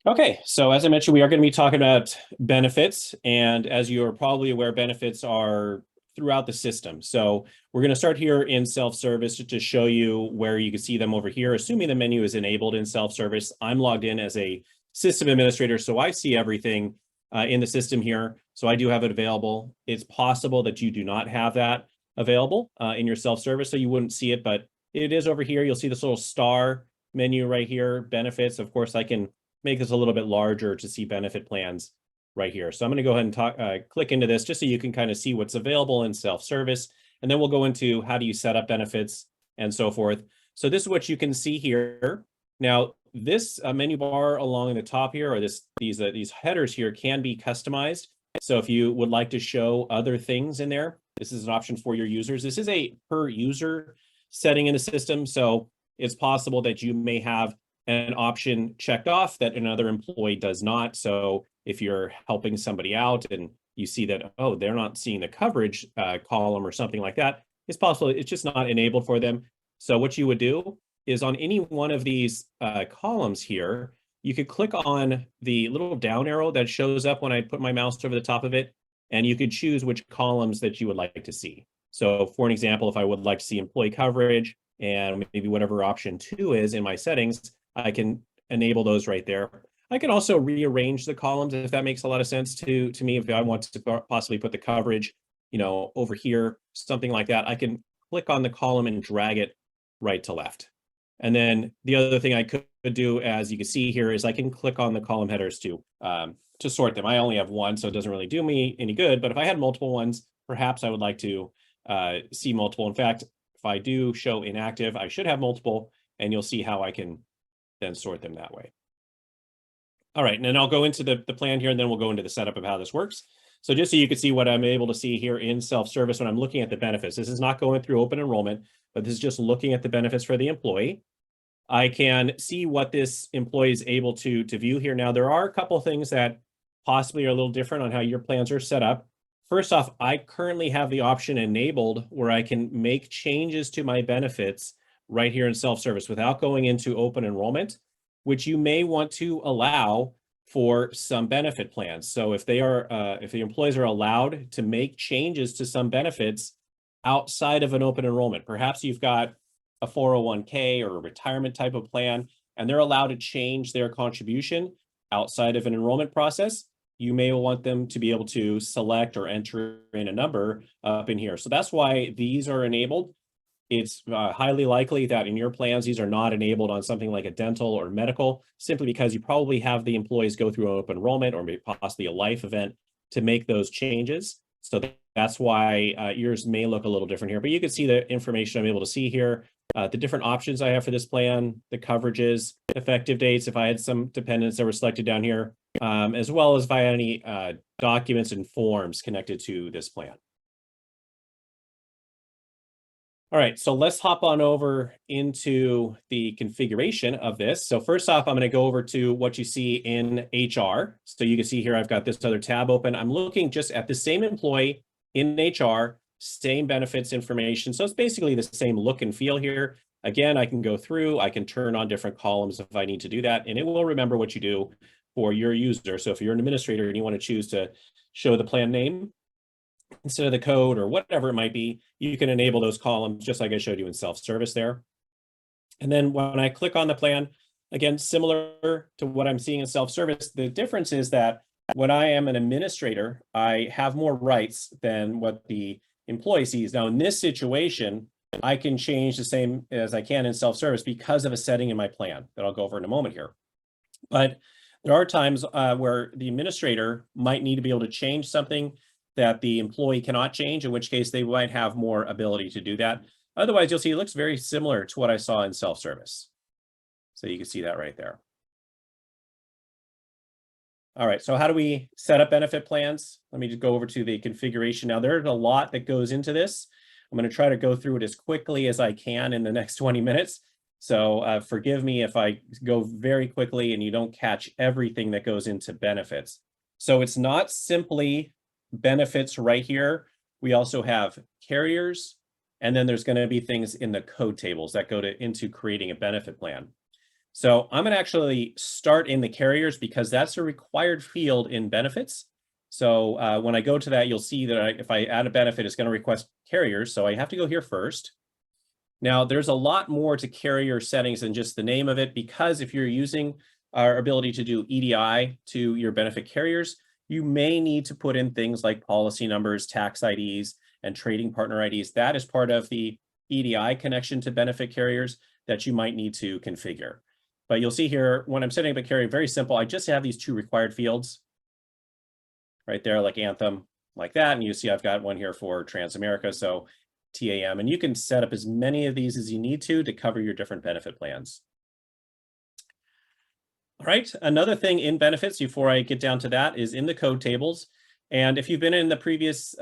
Okay, so as I mentioned, we are going to be talking about benefits. And as you're probably aware, benefits are throughout the system. So we're going to start here in self-service to show you where you can see them over here, assuming the menu is enabled in self-service. I'm logged in as a system administrator, so I see everything in the system here. So I do have it available. It's possible that you do not have that available in your self-service, so you wouldn't see it, but it is over here. You'll see this little star menu right here, benefits. Of course, I can make this a little bit larger to see benefit plans right here. So I'm going to go ahead and click into this just so you can kind of see what's available in self-service. And then we'll go into how do you set up benefits and so forth. So this is what you can see here. Now, this menu bar along the top here, or these headers here can be customized. So if you would like to show other things in there, this is an option for your users. This is a per user setting in the system. So it's possible that you may have an option checked off that another employee does not. So if you're helping somebody out and you see that, oh, they're not seeing the coverage column or something like that, it's possible it's just not enabled for them. So what you would do is on any one of these columns here, you could click on the little down arrow that shows up when I put my mouse over the top of it, and you could choose which columns that you would like to see. So for an example, if I would like to see employee coverage and maybe whatever option 2 is in my settings, I can enable those right there. I can also rearrange the columns if that makes a lot of sense to me. If I want to possibly put the coverage, over here, something like that, I can click on the column and drag it right to left. And then the other thing I could do, as you can see here, is I can click on the column headers to sort them. I only have one, so it doesn't really do me any good. But if I had multiple ones, perhaps I would like to see multiple. In fact, if I do show inactive, I should have multiple, and you'll see how I can then sort them that way. All right, and then I'll go into the plan here, and then we'll go into the setup of how this works. So just so you can see what I'm able to see here in self-service when I'm looking at the benefits. This is not going through open enrollment, but this is just looking at the benefits for the employee. I can see what this employee is able to view here. Now, there are a couple of things that possibly are a little different on how your plans are set up. First off, I currently have the option enabled where I can make changes to my benefits right here in self-service without going into open enrollment, which you may want to allow for some benefit plans. So if if the employees are allowed to make changes to some benefits outside of an open enrollment, perhaps you've got a 401k or a retirement type of plan, and they're allowed to change their contribution outside of an enrollment process, you may want them to be able to select or enter in a number up in here. So that's why these are enabled. It's highly likely that in your plans, these are not enabled on something like a dental or medical, simply because you probably have the employees go through an open enrollment or maybe possibly a life event to make those changes. So that's why yours may look a little different here, but you can see the information I'm able to see here, the different options I have for this plan, the coverages, effective dates, if I had some dependents that were selected down here, as well as if I had any documents and forms connected to this plan. All right, so let's hop on over into the configuration of this. So first off, I'm going to go over to what you see in HR. So you can see here, I've got this other tab open. I'm looking just at the same employee in HR, same benefits information. So it's basically the same look and feel here. Again, I can go through, I can turn on different columns if I need to do that, and it will remember what you do for your user. So if you're an administrator and you want to choose to show the plan name instead of the code or whatever it might be, you can enable those columns just like I showed you in self-service there. And then when I click on the plan, again, similar to what I'm seeing in self-service, the difference is that when I am an administrator, I have more rights than what the employee sees. Now, in this situation, I can change the same as I can in self-service because of a setting in my plan that I'll go over in a moment here. But there are times where the administrator might need to be able to change something that the employee cannot change, in which case they might have more ability to do that. Otherwise, you'll see it looks very similar to what I saw in self-service. So you can see that right there. All right, so how do we set up benefit plans? Let me just go over to the configuration. Now, there's a lot that goes into this. I'm going to try to go through it as quickly as I can in the next 20 minutes. So forgive me if I go very quickly and you don't catch everything that goes into benefits. So it's not simply benefits right here. We also have carriers, and then there's going to be things in the code tables that go into creating a benefit plan. So I'm going to actually start in the carriers because that's a required field in benefits. So when I go to that, you'll see that if I add a benefit, it's going to request carriers. So I have to go here first. Now, there's a lot more to carrier settings than just the name of it, because if you're using our ability to do EDI to your benefit carriers, you may need to put in things like policy numbers, tax IDs, and trading partner IDs. That is part of the EDI connection to benefit carriers that you might need to configure. But you'll see here, when I'm setting up a carrier, very simple. I just have these two required fields right there, like Anthem, like that. And you see I've got one here for Transamerica, so TAM. And you can set up as many of these as you need to cover your different benefit plans. All right, another thing in benefits, before I get down to that, is in the code tables. And if you've been in the previous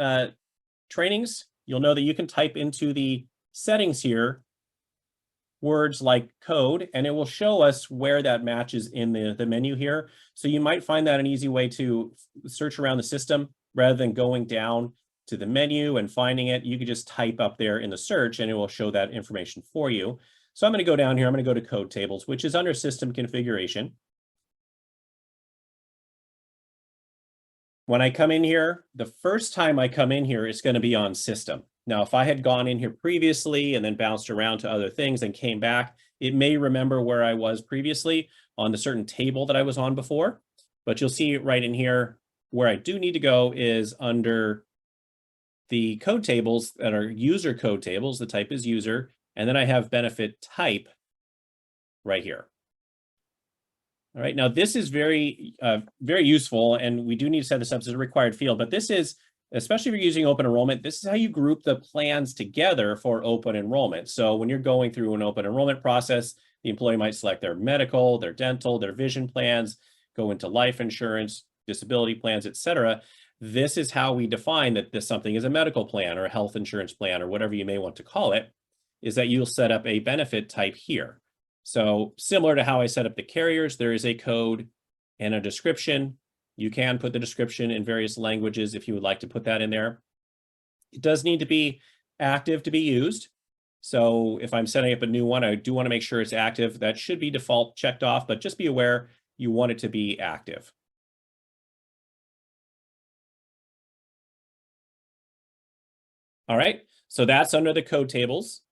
trainings, you'll know that you can type into the settings here words like code, and it will show us where that matches in the menu here. So you might find that an easy way to search around the system rather than going down to the menu and finding it. You could just type up there in the search and it will show that information for you. So I'm going to go down here. I'm going to go to code tables, which is under system configuration. When I come in here, the first time I come in here, it's going to be on system. Now, if I had gone in here previously and then bounced around to other things and came back, it may remember where I was previously on the certain table that I was on before. But you'll see right in here where I do need to go is under the code tables that are user code tables. The type is user. And then I have benefit type right here. All right, now this is very useful, and we do need to set this up as a required field, but this is, especially if you're using open enrollment, this is how you group the plans together for open enrollment. So when you're going through an open enrollment process, the employee might select their medical, their dental, their vision plans, go into life insurance, disability plans, et cetera. This is how we define that this something is a medical plan or a health insurance plan or whatever you may want to call it, is that you'll set up a benefit type here. So similar to how I set up the carriers, there is a code and a description. You can put the description in various languages if you would like to put that in there. It does need to be active to be used. So if I'm setting up a new one, I do want to make sure it's active. That should be default checked off, but just be aware you want it to be active. All right, so that's under the code tables.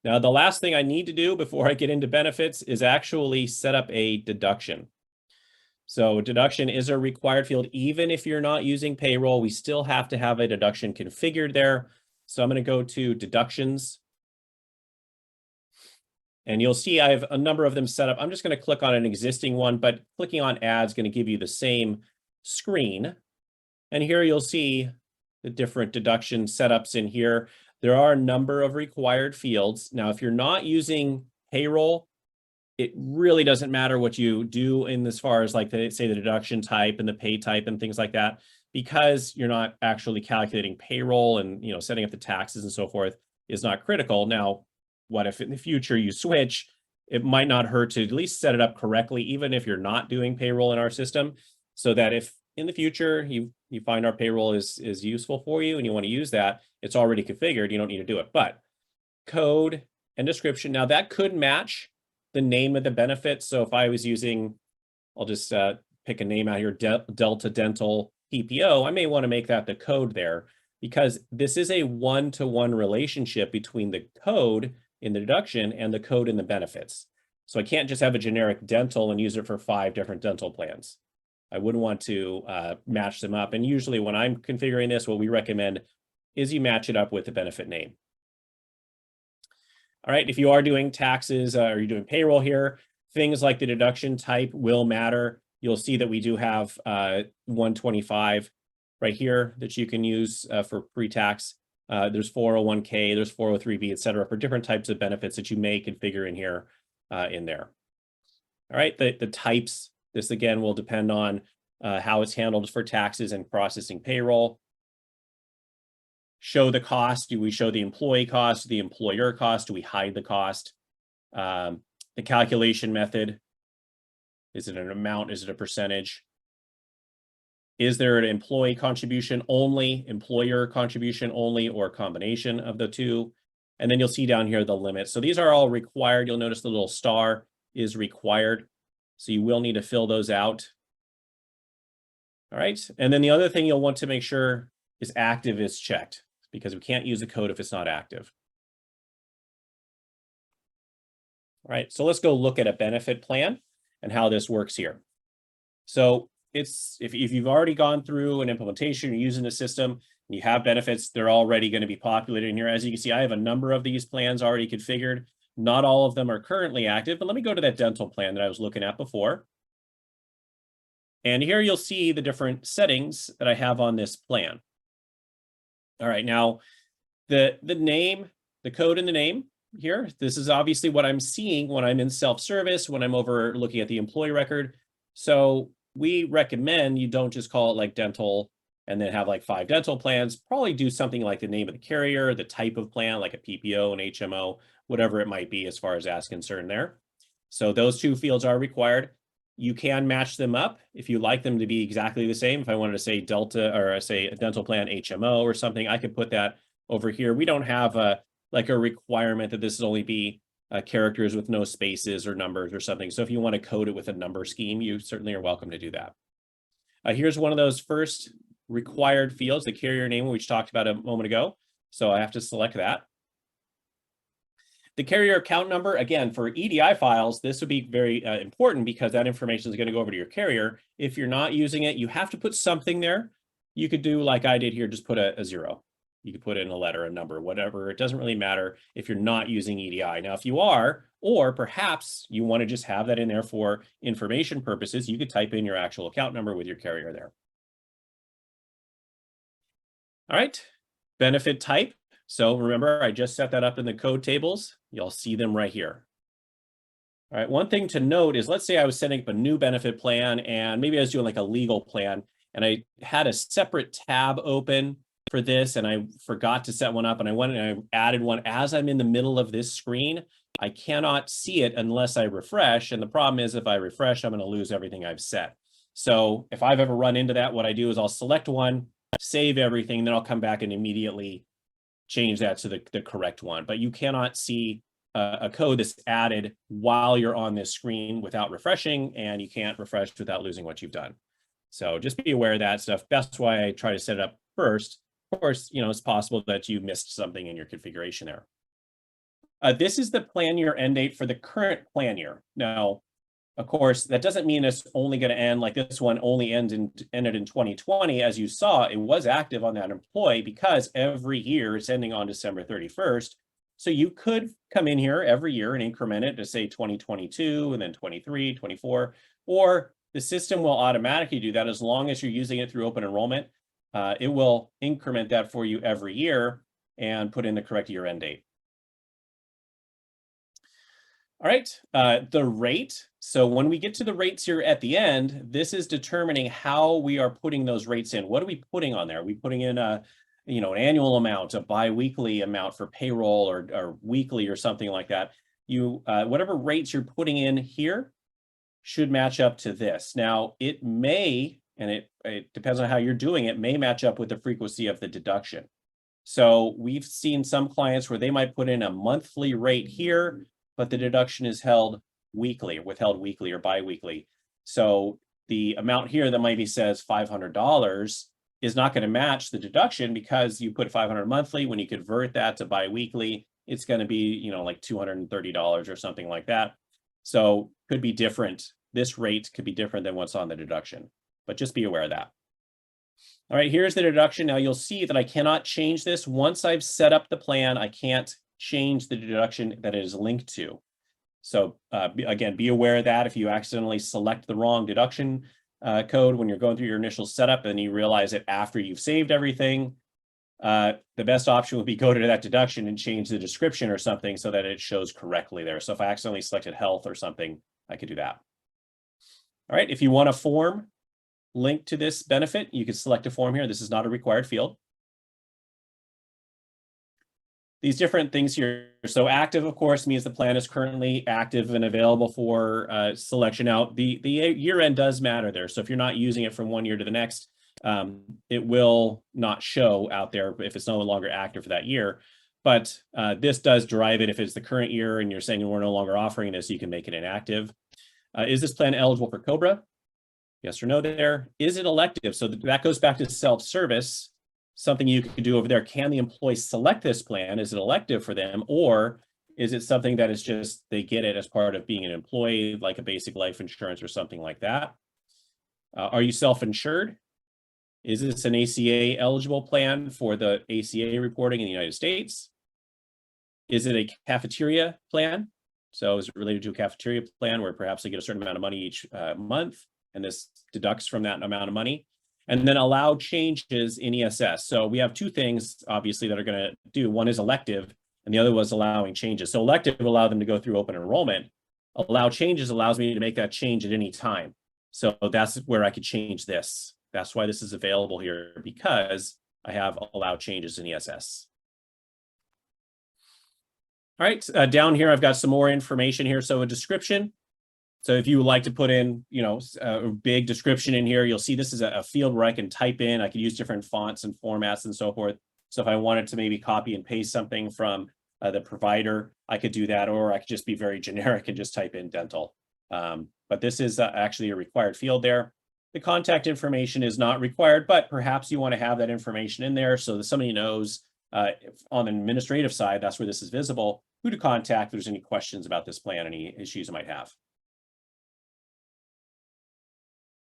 Now, the last thing I need to do before I get into benefits is actually set up a deduction. So deduction is a required field. Even if you're not using payroll, we still have to have a deduction configured there. So I'm going to go to deductions. And you'll see I have a number of them set up. I'm just going to click on an existing one, but clicking on add is going to give you the same screen. And here you'll see the different deduction setups in here. There are a number of required fields. Now, if you're not using payroll, it really doesn't matter what you do in as far as like say the deduction type and the pay type and things like that, because you're not actually calculating payroll and setting up the taxes and so forth is not critical. Now, what if in the future you switch? It might not hurt to at least set it up correctly, even if you're not doing payroll in our system, so that if in the future you find our payroll is useful for you and you want to use that, it's already configured. You don't need to do it. But code and description, now that could match the name of the benefit. So if I was using, I'll just pick a name out here, Delta Dental PPO, I may want to make that the code there, because this is a one-to-one relationship between the code in the deduction and the code in the benefits. So I can't just have a generic dental and use it for 5 different dental plans. I wouldn't want to match them up. And usually when I'm configuring this, what we recommend is you match it up with the benefit name. All right, if you are doing taxes or you're doing payroll here, things like the deduction type will matter. You'll see that we do have 125 right here that you can use for pre-tax. There's 401k, there's 403b, et cetera, for different types of benefits that you may configure in here in there. All right, the types, this again will depend on how it's handled for taxes and processing payroll. Show the cost. Do we show the employee cost, the employer cost? Do we hide the cost? The calculation method. Is it an amount? Is it a percentage? Is there an employee contribution only, employer contribution only, or a combination of the two? And then you'll see down here the limits. So these are all required. You'll notice the little star. is required. So you will need to fill those out. All right. And then the other thing you'll want to make sure is active is checked, because we can't use the code if it's not active. All right. So let's go look at a benefit plan and how this works here. So it's if you've already gone through an implementation, you're using the system, and you have benefits, they're already going to be populated in here. As you can see, I have a number of these plans already configured. Not all of them are currently active, but let me go to that dental plan that I was looking at before. And here you'll see the different settings that I have on this plan. All right, now the name, the code in the name here, this is obviously what I'm seeing when I'm in self-service, when I'm over looking at the employee record. So we recommend you don't just call it like dental and then have like 5 dental plans. Probably do something like the name of the carrier, the type of plan, like a PPO, an HMO, whatever it might be as far as that's concerned there. So those 2 fields are required. You can match them up if you like them to be exactly the same. If I wanted to say Delta or say a dental plan HMO or something, I could put that over here. We don't have a requirement that this only be characters with no spaces or numbers or something. So if you want to code it with a number scheme, you certainly are welcome to do that. Here's one of those first required fields, the carrier name, which talked about a moment ago. So I have to select that. The carrier account number, again, for EDI files, this would be very important because that information is going to go over to your carrier. If you're not using it, you have to put something there. You could do like I did here, just put a 0. You could put in a letter, a number, whatever. It doesn't really matter if you're not using EDI. Now, if you are, or perhaps you want to just have that in there for information purposes, you could type in your actual account number with your carrier there. All right, benefit type. So remember, I just set that up in the code tables. You'll see them right here. All right, one thing to note is, let's say I was setting up a new benefit plan and maybe I was doing like a legal plan and I had a separate tab open for this and I forgot to set one up and I went and I added one as I'm in the middle of this screen. I cannot see it unless I refresh. And the problem is if I refresh, I'm going to lose everything I've set. So if I've ever run into that, what I do is I'll select one, save everything, then I'll come back and immediately change that to the correct one. But you cannot see a code that's added while you're on this screen without refreshing, and you can't refresh without losing what you've done. So just be aware of that stuff. That's why I try to set it up first. Of course, you know, it's possible that you missed something in your configuration there. This is the plan year end date for the current plan year. Now, of course, that doesn't mean it's only going to end like this one only ended in 2020. As you saw, it was active on that employee because every year it's ending on December 31st. So you could come in here every year and increment it to say 2022 and then 23, 24, or the system will automatically do that as long as you're using it through open enrollment. It will increment that for you every year and put in the correct year end date. All right, the rate. So when we get to the rates here at the end, this is determining how we are putting those rates in. What are we putting on there? Are we putting in an annual amount, a biweekly amount for payroll or weekly or something like that? Whatever rates you're putting in here should match up to this. Now it may, and it depends on how you're doing it, may match up with the frequency of the deduction. So we've seen some clients where they might put in a monthly rate here, but the deduction is withheld weekly or biweekly. So the amount here that maybe says $500 is not going to match the deduction because you put $500 monthly. When you convert that to biweekly, it's going to be, like $230 or something like that. So could be different. This rate could be different than what's on the deduction, but just be aware of that. All right, here's the deduction. Now you'll see that I cannot change this. Once I've set up the plan, I can't change the deduction that it is linked to. So again, be aware of that. If you accidentally select the wrong deduction code when you're going through your initial setup and you realize it after you've saved everything, the best option would be go to that deduction and change the description or something so that it shows correctly there. So if I accidentally selected health or something, I could do that. All right, if you want a form linked to this benefit, you can select a form here. This is not a required field. These different things here. So active, of course, means the plan is currently active and available for selection out. The year end does matter there. So if you're not using it from one year to the next, it will not show out there if it's no longer active for that year. But this does drive it. If it's the current year and you're saying we're no longer offering this, you can make it inactive. Is this plan eligible for Cobra? Yes or no there. Is it elective? So that goes back to self-service, something you could do over there. Can the employee select this plan? Is it elective for them? Or is it something that is just they get it as part of being an employee, like a basic life insurance or something like that? Are you self-insured? Is this an ACA eligible plan for the ACA reporting in the United States? Is it a cafeteria plan? So is it related to a cafeteria plan where perhaps they get a certain amount of money each month, and this deducts from that amount of money? And then allow changes in ESS. So we have two things, obviously, that are going to do. One is elective, and the other was allowing changes. So elective will allow them to go through open enrollment. Allow changes allows me to make that change at any time. So that's where I could change this. That's why this is available here, because I have allowed changes in ESS. All right, down here, I've got some more information here. So a description. So if you would like to put in, a big description in here, you'll see this is a field where I can type in. I can use different fonts and formats and so forth. So if I wanted to maybe copy and paste something from the provider, I could do that, or I could just be very generic and just type in dental. But this is actually a required field there. The contact information is not required, but perhaps you want to have that information in there so that somebody knows on the administrative side, that's where this is visible, who to contact if there's any questions about this plan, any issues you might have.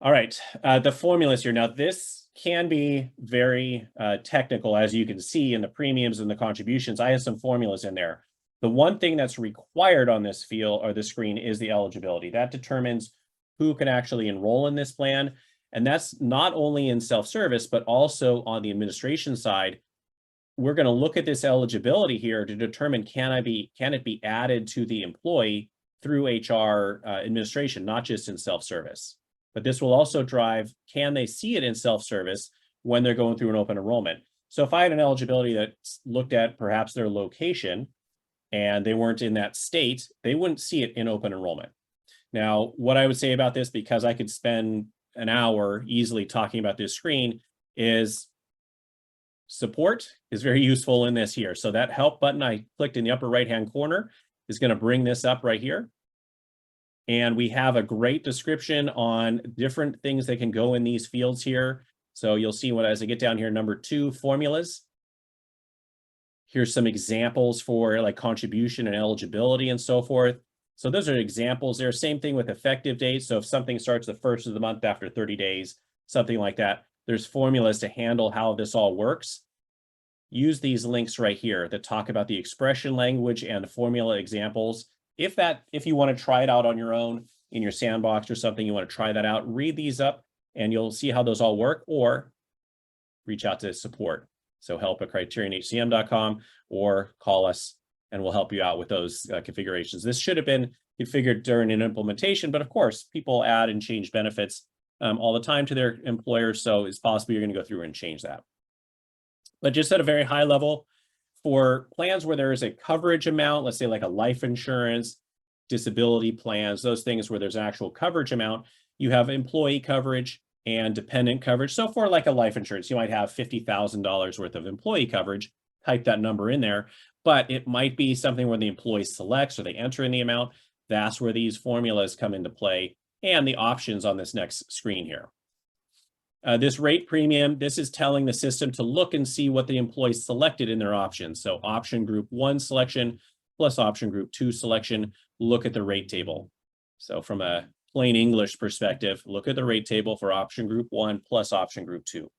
All right, the formulas here. Now, this can be very technical, as you can see in the premiums and the contributions. I have some formulas in there. The one thing that's required on this field or the screen is the eligibility. That determines who can actually enroll in this plan. And that's not only in self-service, but also on the administration side. We're going to look at this eligibility here to determine can it be added to the employee through HR administration, not just in self-service. But this will also drive, can they see it in self-service when they're going through an open enrollment? So if I had an eligibility that looked at perhaps their location and they weren't in that state, they wouldn't see it in open enrollment. Now, what I would say about this, because I could spend an hour easily talking about this screen, is support is very useful in this here. So that help button I clicked in the upper right-hand corner is going to bring this up right here. And we have a great description on different things that can go in these fields here. So you'll see as I get down here, number 2, formulas. Here's some examples for like contribution and eligibility and so forth. So those are examples there. Same thing with effective date. So if something starts the 1st of the month after 30 days, something like that, there's formulas to handle how this all works. Use these links right here that talk about the expression language and the formula examples. If you want to try it out on your own in your sandbox or something, you want to try that out, read these up and you'll see how those all work, or reach out to support. So help@criterionhcm.com or call us and we'll help you out with those configurations. This should have been configured during an implementation, but of course, people add and change benefits all the time to their employers. So it's possible you're going to go through and change that. But just at a very high level, for plans where there is a coverage amount, let's say like a life insurance, disability plans, those things where there's an actual coverage amount, you have employee coverage and dependent coverage. So for like a life insurance, you might have $50,000 worth of employee coverage, type that number in there, but it might be something where the employee selects or they enter in the amount. That's where these formulas come into play and the options on this next screen here. This rate premium, this is telling the system to look and see what the employee selected in their options. So option group 1 selection plus option group 2 selection, look at the rate table. So from a plain English perspective, look at the rate table for option group 1 plus option group 2.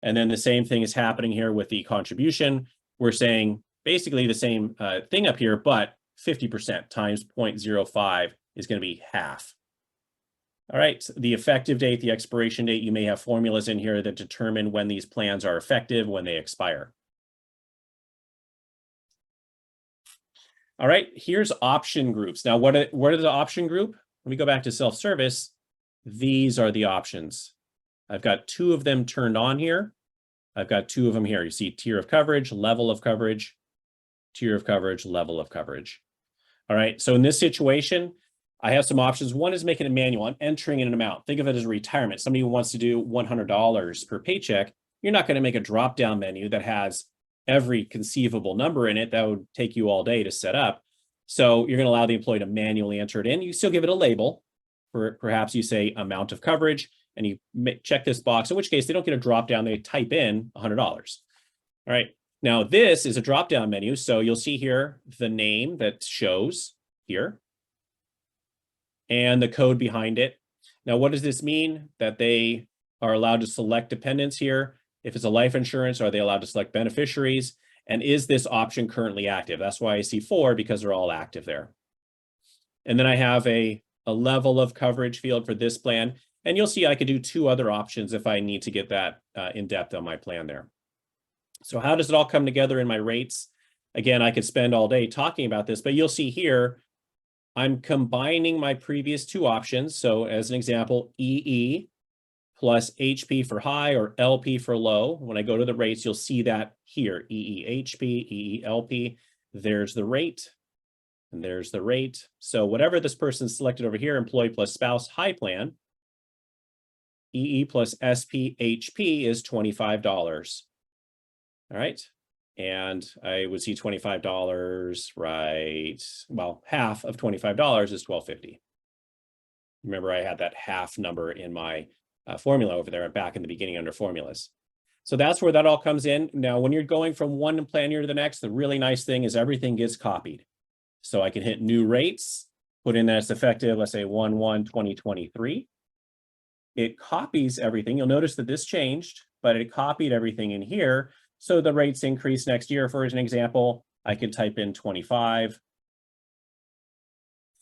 And then the same thing is happening here with the contribution. We're saying basically the same thing up here, but 50% times 0.05 is going to be half. All right, the effective date, the expiration date, you may have formulas in here that determine when these plans are effective, when they expire. All right, here's option groups. Now, what are the option group? Let me go back to self-service. These are the options. I've got 2 of them turned on here. I've got 2 of them here. You see tier of coverage, level of coverage, tier of coverage, level of coverage. All right, so in this situation, I have some options. One is making it manual. I'm entering in an amount. Think of it as a retirement. Somebody who wants to do $100 per paycheck, you're not going to make a drop-down menu that has every conceivable number in it. That would take you all day to set up. So you're going to allow the employee to manually enter it in. You still give it a label. Perhaps you say amount of coverage, and you check this box, in which case they don't get a drop down. They type in $100. All right. Now, this is a drop down menu. So you'll see here the name that shows here and the code behind it. Now, what does this mean? That they are allowed to select dependents here. If it's a life insurance, are they allowed to select beneficiaries? And is this option currently active? That's why I see 4, because they're all active there. And then I have a level of coverage field for this plan. And you'll see I could do 2 other options if I need to get that in depth on my plan there. So how does it all come together in my rates? Again, I could spend all day talking about this, but you'll see here, I'm combining my previous 2 options. So as an example, EE plus HP for high or LP for low. When I go to the rates, you'll see that here, EE HP, EE LP, there's the rate, and there's the rate. So whatever this person selected over here, employee plus spouse high plan, EE plus SP HP is $25. All right. And I would see $25, right? Well, half of $25 is $12.50. Remember, I had that half number in my formula over there back in the beginning under formulas. So that's where that all comes in. Now, when you're going from one plan year to the next, the really nice thing is everything gets copied. So I can hit new rates, put in that it's effective, let's say 1/1/2023. It copies everything. You'll notice that this changed, but it copied everything in here. So the rates increase next year. For an example, I could type in 25,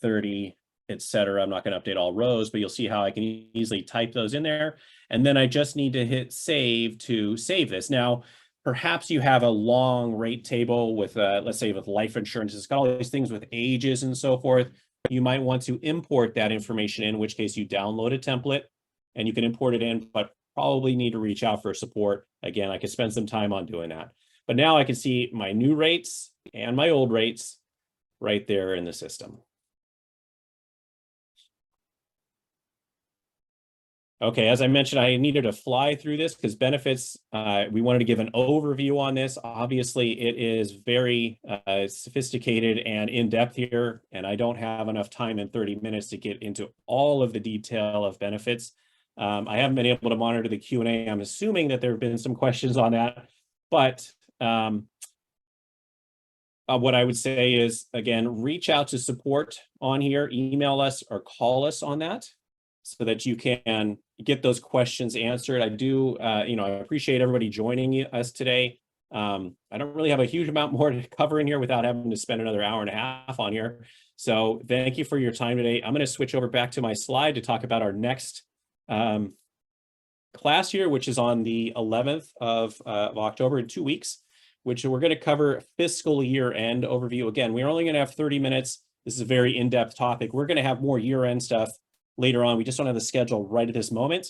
30, etc. I'm not going to update all rows, but you'll see how I can easily type those in there. And then I just need to hit save to save this. Now, perhaps you have a long rate table with, let's say with life insurance, it's got all these things with ages and so forth. You might want to import that information in which case you download a template and you can import it in, but probably need to reach out for support. Again, I could spend some time on doing that. But now I can see my new rates and my old rates right there in the system. Okay, as I mentioned, I needed to fly through this because benefits, we wanted to give an overview on this. Obviously, it is very sophisticated and in-depth here, and I don't have enough time in 30 minutes to get into all of the detail of benefits. I haven't been able to monitor the Q&A. I'm assuming that there have been some questions on that, but what I would say is, again, reach out to support on here, email us or call us on that so that you can get those questions answered. I do, I appreciate everybody joining us today. I don't really have a huge amount more to cover in here without having to spend another hour and a half on here. So thank you for your time today. I'm going to switch over back to my slide to talk about our next class here, which is on the 11th of October in 2 weeks, which we're going to cover fiscal year end overview. Again, we're only going to have 30 minutes. This is a very in-depth topic. We're going to have more year end stuff later on. We just don't have the schedule right at this moment.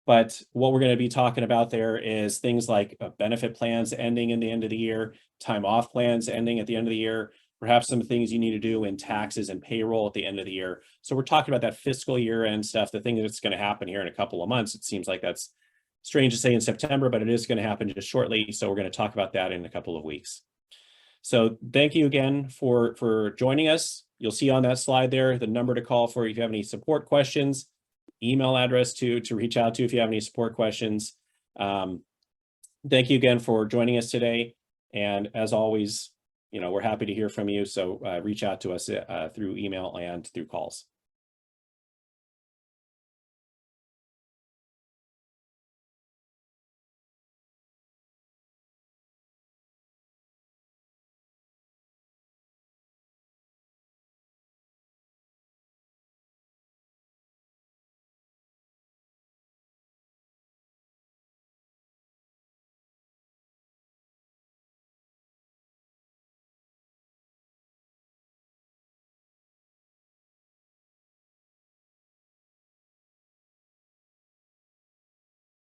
But what we're going to be talking about there is things like benefit plans ending in the end of the year, time off plans ending at the end of the year, perhaps some things you need to do in taxes and payroll at the end of the year. So we're talking about that fiscal year end stuff, the thing that's going to happen here in a couple of months. It seems like that's strange to say in September, but it is going to happen just shortly. So we're going to talk about that in a couple of weeks. So thank you again for joining us. You'll see on that slide there the number to call for if you have any support questions, email address to reach out to if you have any support questions. Thank you again for joining us today. And as always, we're happy to hear from you. So reach out to us through email and through calls.